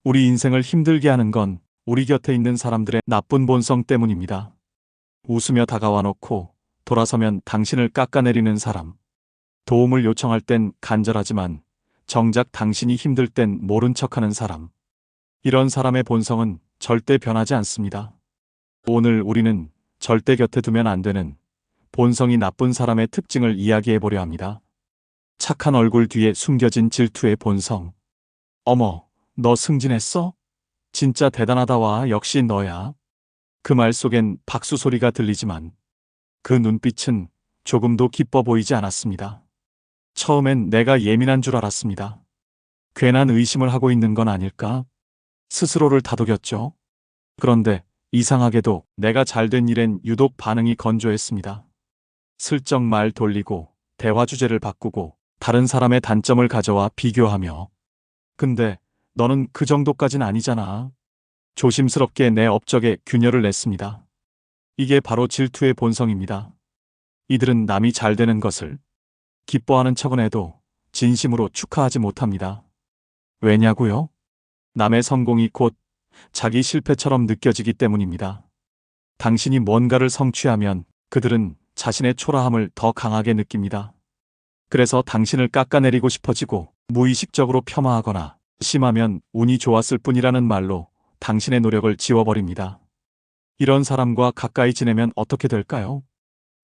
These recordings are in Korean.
우리 인생을 힘들게 하는 건 우리 곁에 있는 사람들의 나쁜 본성 때문입니다. 웃으며 다가와 놓고 돌아서면 당신을 깎아내리는 사람. 도움을 요청할 땐 간절하지만 정작 당신이 힘들 땐 모른 척하는 사람. 이런 사람의 본성은 절대 변하지 않습니다. 오늘 우리는 절대 곁에 두면 안 되는 본성이 나쁜 사람의 특징을 이야기해 보려 합니다. 착한 얼굴 뒤에 숨겨진 질투의 본성. 어머, 너 승진했어? 진짜 대단하다 와, 역시 너야. 그 말 속엔 박수 소리가 들리지만 그 눈빛은 조금도 기뻐 보이지 않았습니다. 처음엔 내가 예민한 줄 알았습니다. 괜한 의심을 하고 있는 건 아닐까? 스스로를 다독였죠. 그런데 이상하게도 내가 잘된 일엔 유독 반응이 건조했습니다. 슬쩍 말 돌리고 대화 주제를 바꾸고 다른 사람의 단점을 가져와 비교하며. 근데 너는 그 정도까진 아니잖아. 조심스럽게 내 업적에 균열을 냈습니다. 이게 바로 질투의 본성입니다. 이들은 남이 잘 되는 것을 기뻐하는 척은 해도 진심으로 축하하지 못합니다. 왜냐고요? 남의 성공이 곧 자기 실패처럼 느껴지기 때문입니다. 당신이 뭔가를 성취하면 그들은 자신의 초라함을 더 강하게 느낍니다. 그래서 당신을 깎아내리고 싶어지고 무의식적으로 폄하하거나 심하면 운이 좋았을 뿐이라는 말로 당신의 노력을 지워버립니다. 이런 사람과 가까이 지내면 어떻게 될까요?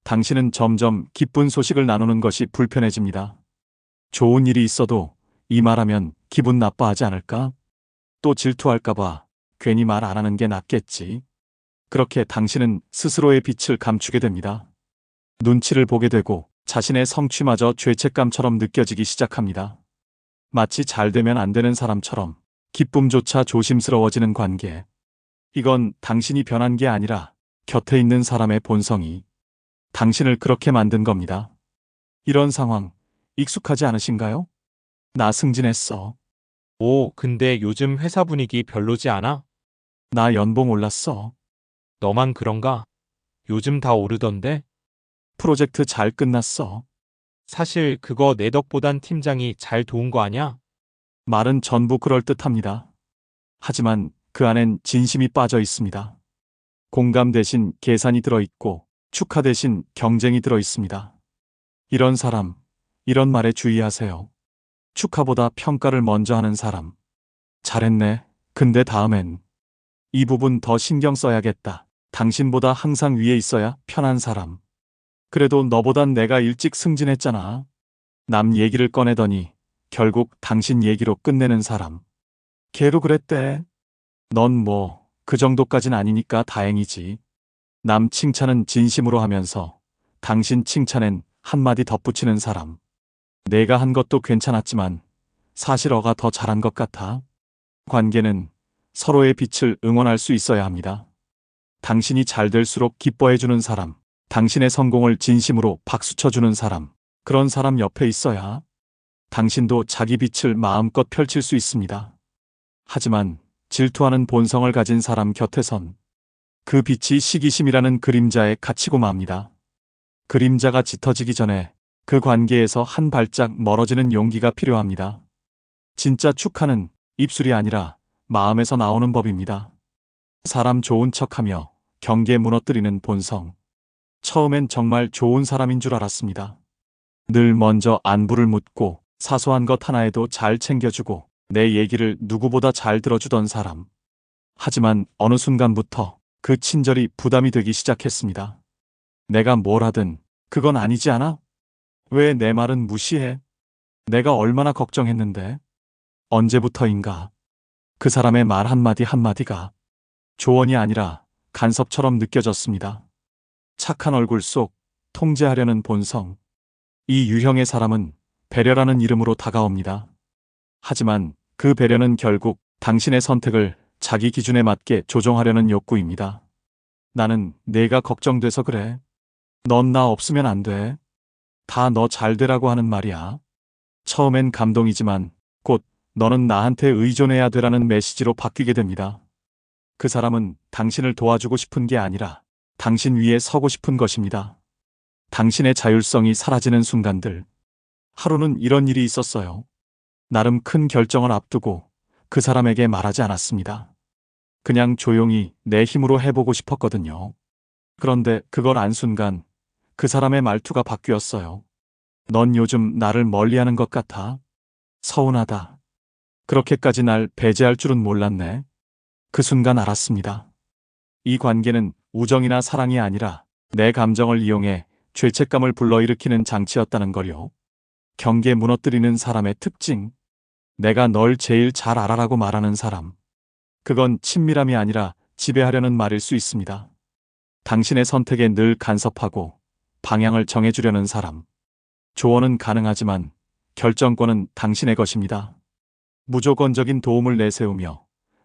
당신은 점점 기쁜 소식을 나누는 것이 불편해집니다. 좋은 일이 있어도 이 말하면 기분 나빠하지 않을까? 또 질투할까봐 괜히 말 안 하는 게 낫겠지. 그렇게 당신은 스스로의 빛을 감추게 됩니다. 눈치를 보게 되고 자신의 성취마저 죄책감처럼 느껴지기 시작합니다. 마치 잘 되면 안 되는 사람처럼 기쁨조차 조심스러워지는 관계. 이건 당신이 변한 게 아니라 곁에 있는 사람의 본성이 당신을 그렇게 만든 겁니다. 이런 상황 익숙하지 않으신가요? 나 승진했어. 오, 근데 요즘 회사 분위기 별로지 않아? 나 연봉 올랐어. 너만 그런가? 요즘 다 오르던데? 프로젝트 잘 끝났어. 사실 그거 내 덕보단 팀장이 잘 도운 거 아냐? 말은 전부 그럴듯합니다. 하지만 그 안엔 진심이 빠져 있습니다. 공감 대신 계산이 들어있고 축하 대신 경쟁이 들어있습니다. 이런 사람, 이런 말에 주의하세요. 축하보다 평가를 먼저 하는 사람. 잘했네. 근데 다음엔 이 부분 더 신경 써야겠다. 당신보다 항상 위에 있어야 편한 사람. 그래도 너보단 내가 일찍 승진했잖아. 남 얘기를 꺼내더니 결국 당신 얘기로 끝내는 사람. 걔도 그랬대. 넌 뭐 그 정도까진 아니니까 다행이지. 남 칭찬은 진심으로 하면서 당신 칭찬엔 한마디 덧붙이는 사람. 내가 한 것도 괜찮았지만 사실 어가 더 잘한 것 같아. 관계는 서로의 빛을 응원할 수 있어야 합니다. 당신이 잘 될수록 기뻐해주는 사람, 당신의 성공을 진심으로 박수쳐주는 사람, 그런 사람 옆에 있어야 당신도 자기 빛을 마음껏 펼칠 수 있습니다. 하지만 질투하는 본성을 가진 사람 곁에선 그 빛이 시기심이라는 그림자에 갇히고 맙니다. 그림자가 짙어지기 전에 그 관계에서 한 발짝 멀어지는 용기가 필요합니다. 진짜 축하는 입술이 아니라 마음에서 나오는 법입니다. 사람 좋은 척하며 경계 무너뜨리는 본성. 처음엔 정말 좋은 사람인 줄 알았습니다. 늘 먼저 안부를 묻고 사소한 것 하나에도 잘 챙겨주고 내 얘기를 누구보다 잘 들어주던 사람. 하지만 어느 순간부터 그 친절이 부담이 되기 시작했습니다. 내가 뭘 하든 그건 아니지 않아? 왜 내 말은 무시해? 내가 얼마나 걱정했는데? 언제부터인가? 그 사람의 말 한마디 한마디가 조언이 아니라 간섭처럼 느껴졌습니다. 착한 얼굴 속 통제하려는 본성. 이 유형의 사람은 배려라는 이름으로 다가옵니다. 하지만 그 배려는 결국 당신의 선택을 자기 기준에 맞게 조종하려는 욕구입니다. 나는 내가 걱정돼서 그래. 넌 나 없으면 안 돼. 다 너 잘 되라고 하는 말이야. 처음엔 감동이지만 곧 너는 나한테 의존해야 되라는 메시지로 바뀌게 됩니다. 그 사람은 당신을 도와주고 싶은 게 아니라 당신 위에 서고 싶은 것입니다. 당신의 자율성이 사라지는 순간들. 하루는 이런 일이 있었어요. 나름 큰 결정을 앞두고 그 사람에게 말하지 않았습니다. 그냥 조용히 내 힘으로 해보고 싶었거든요. 그런데 그걸 안 순간 그 사람의 말투가 바뀌었어요. 넌 요즘 나를 멀리하는 것 같아. 서운하다. 그렇게까지 날 배제할 줄은 몰랐네. 그 순간 알았습니다. 이 관계는 우정이나 사랑이 아니라 내 감정을 이용해 죄책감을 불러일으키는 장치였다는 걸요. 경계 무너뜨리는 사람의 특징. 내가 널 제일 잘 알아라고 말하는 사람. 그건 친밀함이 아니라 지배하려는 말일 수 있습니다. 당신의 선택에 늘 간섭하고 방향을 정해주려는 사람. 조언은 가능하지만 결정권은 당신의 것입니다. 무조건적인 도움을 내세우며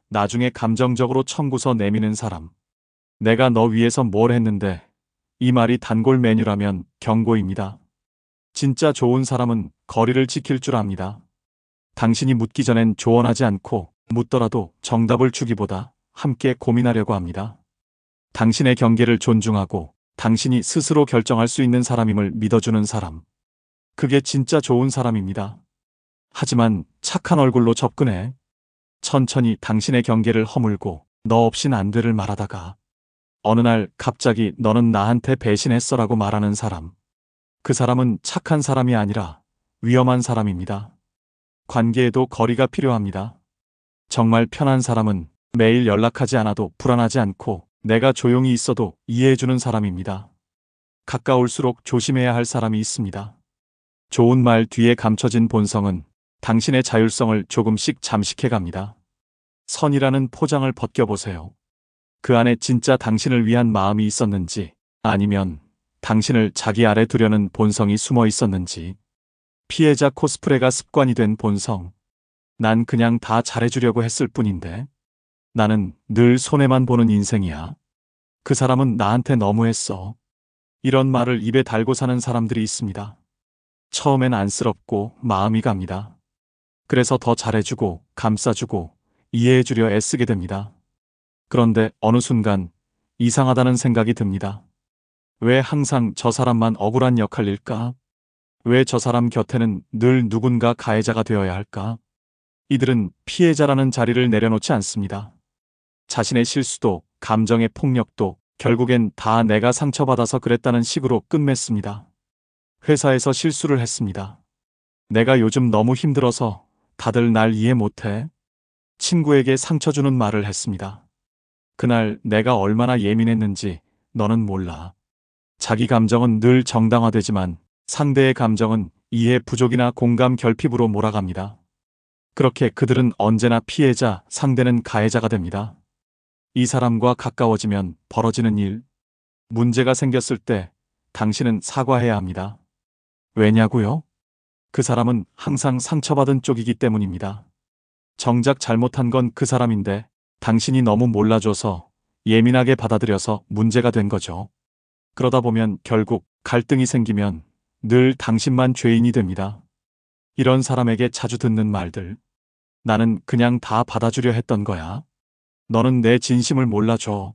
나중에 감정적으로 청구서 내미는 사람. 내가 너 위해서 뭘 했는데 이 말이 단골 메뉴라면 경고입니다. 진짜 좋은 사람은 거리를 지킬 줄 압니다. 당신이 묻기 전엔 조언하지 않고 묻더라도 정답을 주기보다 함께 고민하려고 합니다. 당신의 경계를 존중하고 당신이 스스로 결정할 수 있는 사람임을 믿어주는 사람. 그게 진짜 좋은 사람입니다. 하지만 착한 얼굴로 접근해. 천천히 당신의 경계를 허물고 너 없인 안 돼를 말하다가 어느 날 갑자기 너는 나한테 배신했어라고 말하는 사람. 그 사람은 착한 사람이 아니라 위험한 사람입니다. 관계에도 거리가 필요합니다. 정말 편한 사람은 매일 연락하지 않아도 불안하지 않고 내가 조용히 있어도 이해해주는 사람입니다. 가까울수록 조심해야 할 사람이 있습니다. 좋은 말 뒤에 감춰진 본성은 당신의 자율성을 조금씩 잠식해 갑니다. 선이라는 포장을 벗겨보세요. 그 안에 진짜 당신을 위한 마음이 있었는지 아니면 당신을 자기 아래 두려는 본성이 숨어 있었는지. 피해자 코스프레가 습관이 된 본성. 난 그냥 다 잘해주려고 했을 뿐인데. 나는 늘 손해만 보는 인생이야. 그 사람은 나한테 너무했어. 이런 말을 입에 달고 사는 사람들이 있습니다. 처음엔 안쓰럽고 마음이 갑니다. 그래서 더 잘해주고 감싸주고 이해해주려 애쓰게 됩니다. 그런데 어느 순간 이상하다는 생각이 듭니다. 왜 항상 저 사람만 억울한 역할일까? 왜 저 사람 곁에는 늘 누군가 가해자가 되어야 할까? 이들은 피해자라는 자리를 내려놓지 않습니다. 자신의 실수도 감정의 폭력도 결국엔 다 내가 상처받아서 그랬다는 식으로 끝맺습니다. 회사에서 실수를 했습니다. 내가 요즘 너무 힘들어서 다들 날 이해 못해. 친구에게 상처 주는 말을 했습니다. 그날 내가 얼마나 예민했는지 너는 몰라. 자기 감정은 늘 정당화되지만 상대의 감정은 이해 부족이나 공감 결핍으로 몰아갑니다. 그렇게 그들은 언제나 피해자, 상대는 가해자가 됩니다. 이 사람과 가까워지면 벌어지는 일. 문제가 생겼을 때 당신은 사과해야 합니다. 왜냐고요? 그 사람은 항상 상처받은 쪽이기 때문입니다. 정작 잘못한 건 그 사람인데 당신이 너무 몰라줘서 예민하게 받아들여서 문제가 된 거죠. 그러다 보면 결국 갈등이 생기면 늘 당신만 죄인이 됩니다. 이런 사람에게 자주 듣는 말들. 나는 그냥 다 받아주려 했던 거야. 너는 내 진심을 몰라줘.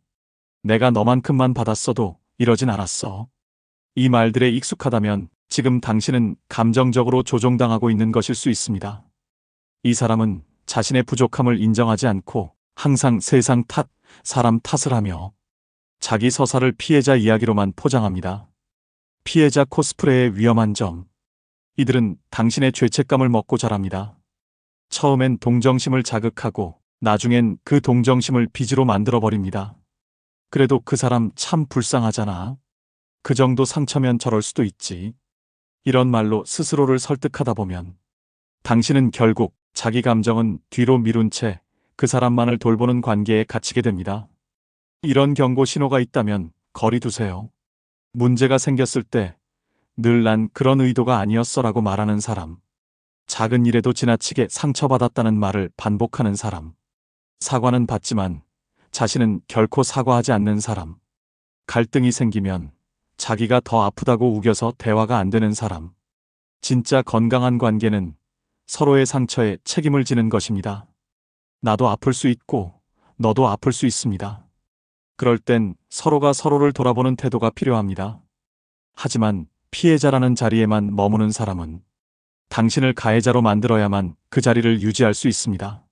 내가 너만큼만 받았어도 이러진 않았어. 이 말들에 익숙하다면 지금 당신은 감정적으로 조종당하고 있는 것일 수 있습니다. 이 사람은 자신의 부족함을 인정하지 않고 항상 세상 탓, 사람 탓을 하며 자기 서사를 피해자 이야기로만 포장합니다. 피해자 코스프레의 위험한 점. 이들은 당신의 죄책감을 먹고 자랍니다. 처음엔 동정심을 자극하고 나중엔 그 동정심을 빚으로 만들어버립니다. 그래도 그 사람 참 불쌍하잖아. 그 정도 상처면 저럴 수도 있지. 이런 말로 스스로를 설득하다 보면 당신은 결국 자기 감정은 뒤로 미룬 채 그 사람만을 돌보는 관계에 갇히게 됩니다. 이런 경고 신호가 있다면 거리 두세요. 문제가 생겼을 때 늘 난 그런 의도가 아니었어라고 말하는 사람. 작은 일에도 지나치게 상처받았다는 말을 반복하는 사람. 사과는 받지만 자신은 결코 사과하지 않는 사람. 갈등이 생기면 자기가 더 아프다고 우겨서 대화가 안 되는 사람. 진짜 건강한 관계는 서로의 상처에 책임을 지는 것입니다. 나도 아플 수 있고 너도 아플 수 있습니다. 그럴 땐 서로가 서로를 돌아보는 태도가 필요합니다. 하지만 피해자라는 자리에만 머무는 사람은 당신을 가해자로 만들어야만 그 자리를 유지할 수 있습니다.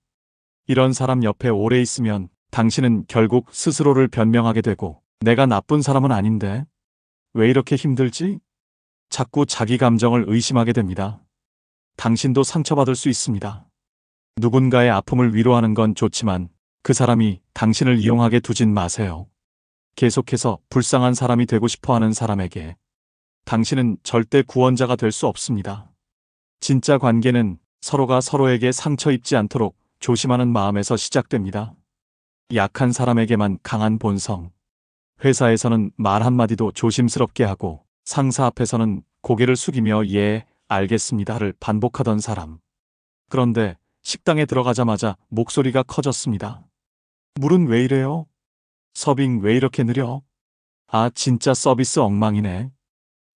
이런 사람 옆에 오래 있으면 당신은 결국 스스로를 변명하게 되고 내가 나쁜 사람은 아닌데 왜 이렇게 힘들지? 자꾸 자기 감정을 의심하게 됩니다. 당신도 상처받을 수 있습니다. 누군가의 아픔을 위로하는 건 좋지만 그 사람이 당신을 이용하게 두진 마세요. 계속해서 불쌍한 사람이 되고 싶어 하는 사람에게 당신은 절대 구원자가 될 수 없습니다. 진짜 관계는 서로가 서로에게 상처 입지 않도록 조심하는 마음에서 시작됩니다. 약한 사람에게만 강한 본성. 회사에서는 말 한마디도 조심스럽게 하고 상사 앞에서는 고개를 숙이며 예, 알겠습니다를 반복하던 사람. 그런데 식당에 들어가자마자 목소리가 커졌습니다. 물은 왜 이래요? 서빙 왜 이렇게 느려? 아, 진짜 서비스 엉망이네.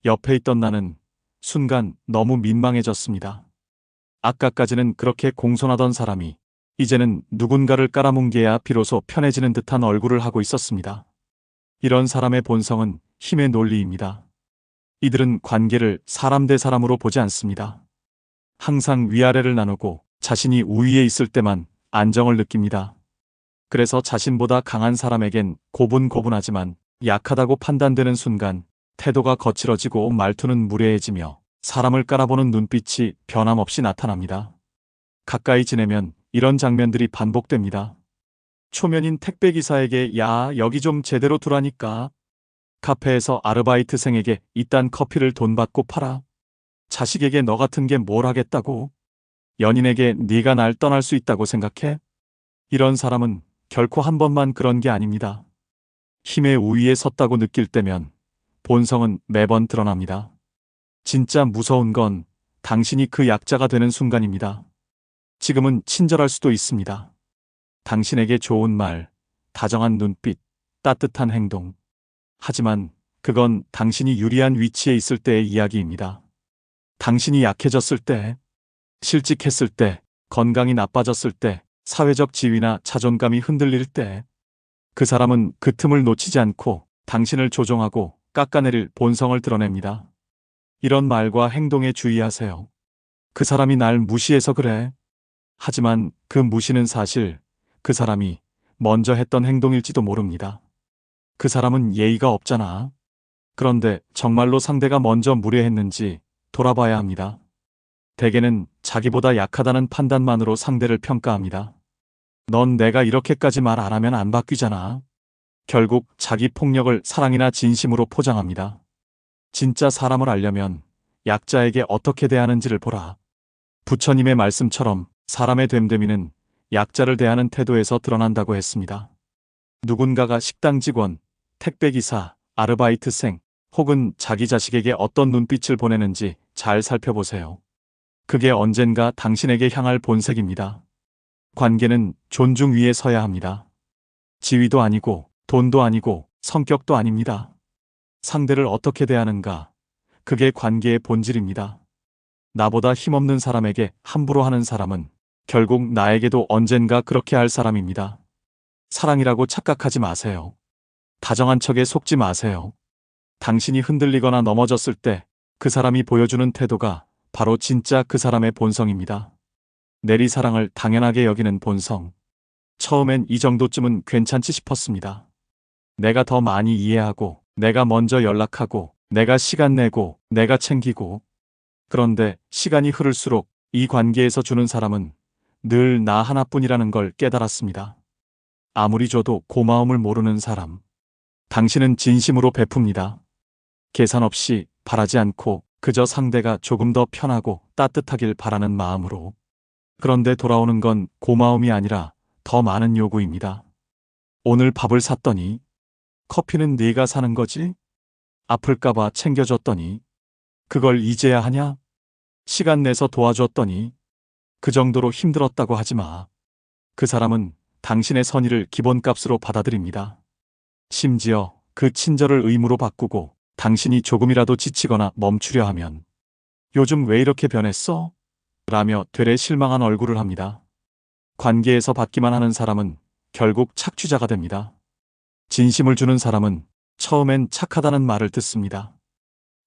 옆에 있던 나는 순간 너무 민망해졌습니다. 아까까지는 그렇게 공손하던 사람이 이제는 누군가를 깔아뭉개야 비로소 편해지는 듯한 얼굴을 하고 있었습니다. 이런 사람의 본성은 힘의 논리입니다. 이들은 관계를 사람 대 사람으로 보지 않습니다. 항상 위아래를 나누고 자신이 우위에 있을 때만 안정을 느낍니다. 그래서 자신보다 강한 사람에겐 고분고분하지만 약하다고 판단되는 순간 태도가 거칠어지고 말투는 무례해지며 사람을 깔아보는 눈빛이 변함없이 나타납니다. 가까이 지내면 이런 장면들이 반복됩니다. 초면인 택배기사에게 야, 여기 좀 제대로 두라니까. 카페에서 아르바이트생에게 이딴 커피를 돈 받고 팔아. 자식에게 너 같은 게 뭘 하겠다고. 연인에게 네가 날 떠날 수 있다고 생각해? 이런 사람은 결코 한 번만 그런 게 아닙니다. 힘의 우위에 섰다고 느낄 때면 본성은 매번 드러납니다. 진짜 무서운 건 당신이 그 약자가 되는 순간입니다. 지금은 친절할 수도 있습니다. 당신에게 좋은 말, 다정한 눈빛, 따뜻한 행동. 하지만 그건 당신이 유리한 위치에 있을 때의 이야기입니다. 당신이 약해졌을 때, 실직했을 때, 건강이 나빠졌을 때, 사회적 지위나 자존감이 흔들릴 때, 그 사람은 그 틈을 놓치지 않고 당신을 조종하고 깎아내릴 본성을 드러냅니다. 이런 말과 행동에 주의하세요. 그 사람이 날 무시해서 그래. 하지만 그 무시는 사실 그 사람이 먼저 했던 행동일지도 모릅니다. 그 사람은 예의가 없잖아. 그런데 정말로 상대가 먼저 무례했는지 돌아봐야 합니다. 대개는 자기보다 약하다는 판단만으로 상대를 평가합니다. 넌 내가 이렇게까지 말 안 하면 안 바뀌잖아. 결국 자기 폭력을 사랑이나 진심으로 포장합니다. 진짜 사람을 알려면 약자에게 어떻게 대하는지를 보라. 부처님의 말씀처럼 사람의 됨됨이는 약자를 대하는 태도에서 드러난다고 했습니다. 누군가가 식당 직원, 택배기사, 아르바이트생, 혹은 자기 자식에게 어떤 눈빛을 보내는지 잘 살펴보세요. 그게 언젠가 당신에게 향할 본색입니다. 관계는 존중 위에 서야 합니다. 지위도 아니고 돈도 아니고 성격도 아닙니다. 상대를 어떻게 대하는가, 그게 관계의 본질입니다. 나보다 힘없는 사람에게 함부로 하는 사람은 결국 나에게도 언젠가 그렇게 할 사람입니다. 사랑이라고 착각하지 마세요. 다정한 척에 속지 마세요. 당신이 흔들리거나 넘어졌을 때 그 사람이 보여주는 태도가 바로 진짜 그 사람의 본성입니다. 내리사랑을 당연하게 여기는 본성. 처음엔 이 정도쯤은 괜찮지 싶었습니다. 내가 더 많이 이해하고, 내가 먼저 연락하고, 내가 시간 내고, 내가 챙기고. 그런데 시간이 흐를수록 이 관계에서 주는 사람은 늘 나 하나뿐이라는 걸 깨달았습니다. 아무리 줘도 고마움을 모르는 사람. 당신은 진심으로 베풉니다. 계산 없이 바라지 않고 그저 상대가 조금 더 편하고 따뜻하길 바라는 마음으로. 그런데 돌아오는 건 고마움이 아니라 더 많은 요구입니다. 오늘 밥을 샀더니, 커피는 네가 사는 거지? 아플까봐 챙겨줬더니, 그걸 이제야 하냐? 시간 내서 도와줬더니, 그 정도로 힘들었다고 하지 마. 그 사람은 당신의 선의를 기본값으로 받아들입니다. 심지어 그 친절을 의무로 바꾸고 당신이 조금이라도 지치거나 멈추려 하면 요즘 왜 이렇게 변했어? 라며 되레 실망한 얼굴을 합니다. 관계에서 받기만 하는 사람은 결국 착취자가 됩니다. 진심을 주는 사람은 처음엔 착하다는 말을 듣습니다.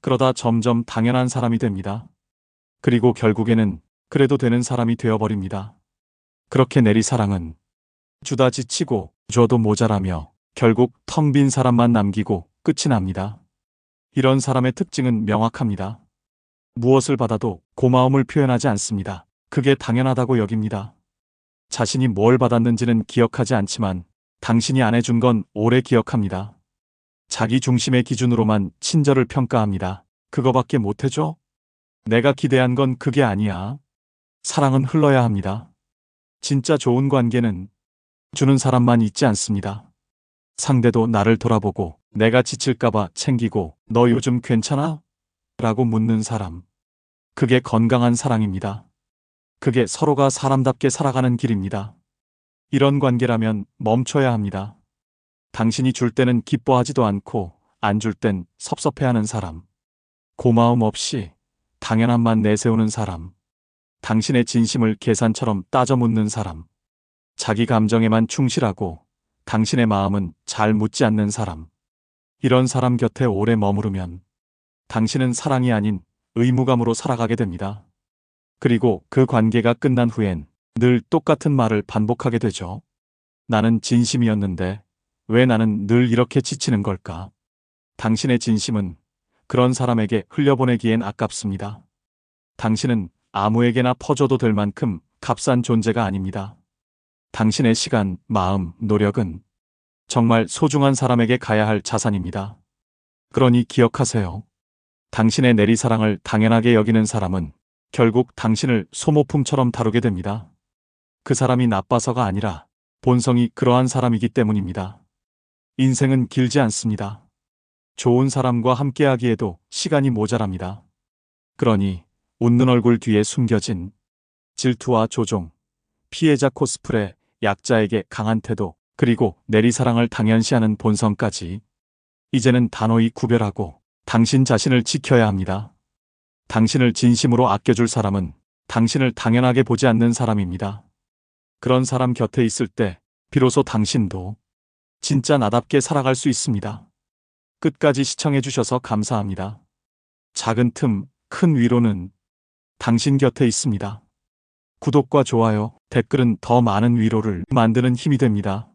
그러다 점점 당연한 사람이 됩니다. 그리고 결국에는 그래도 되는 사람이 되어버립니다. 그렇게 내리사랑은 주다 지치고 줘도 모자라며 결국 텅 빈 사람만 남기고 끝이 납니다. 이런 사람의 특징은 명확합니다. 무엇을 받아도 고마움을 표현하지 않습니다. 그게 당연하다고 여깁니다. 자신이 뭘 받았는지는 기억하지 않지만 당신이 안 해준 건 오래 기억합니다. 자기 중심의 기준으로만 친절을 평가합니다. 그거밖에 못 해줘? 내가 기대한 건 그게 아니야. 사랑은 흘러야 합니다. 진짜 좋은 관계는 주는 사람만 있지 않습니다. 상대도 나를 돌아보고 내가 지칠까봐 챙기고 너 요즘 괜찮아? 라고 묻는 사람. 그게 건강한 사랑입니다. 그게 서로가 사람답게 살아가는 길입니다. 이런 관계라면 멈춰야 합니다. 당신이 줄 때는 기뻐하지도 않고 안 줄 땐 섭섭해하는 사람. 고마움 없이 당연함만 내세우는 사람. 당신의 진심을 계산처럼 따져 묻는 사람. 자기 감정에만 충실하고 당신의 마음은 잘 묻지 않는 사람. 이런 사람 곁에 오래 머무르면 당신은 사랑이 아닌 의무감으로 살아가게 됩니다. 그리고 그 관계가 끝난 후엔 늘 똑같은 말을 반복하게 되죠. 나는 진심이었는데 왜 나는 늘 이렇게 지치는 걸까? 당신의 진심은 그런 사람에게 흘려보내기엔 아깝습니다. 당신은 아무에게나 퍼줘도 될 만큼 값싼 존재가 아닙니다. 당신의 시간, 마음, 노력은 정말 소중한 사람에게 가야 할 자산입니다. 그러니 기억하세요. 당신의 내리사랑을 당연하게 여기는 사람은 결국 당신을 소모품처럼 다루게 됩니다. 그 사람이 나빠서가 아니라 본성이 그러한 사람이기 때문입니다. 인생은 길지 않습니다. 좋은 사람과 함께하기에도 시간이 모자랍니다. 그러니 웃는 얼굴 뒤에 숨겨진 질투와 조종, 피해자 코스프레, 약자에게 강한 태도, 그리고 내리사랑을 당연시하는 본성까지 이제는 단호히 구별하고 당신 자신을 지켜야 합니다. 당신을 진심으로 아껴줄 사람은 당신을 당연하게 보지 않는 사람입니다. 그런 사람 곁에 있을 때 비로소 당신도 진짜 나답게 살아갈 수 있습니다. 끝까지 시청해주셔서 감사합니다. 작은 틈, 큰 위로는 당신 곁에 있습니다. 구독과 좋아요, 댓글은 더 많은 위로를 만드는 힘이 됩니다.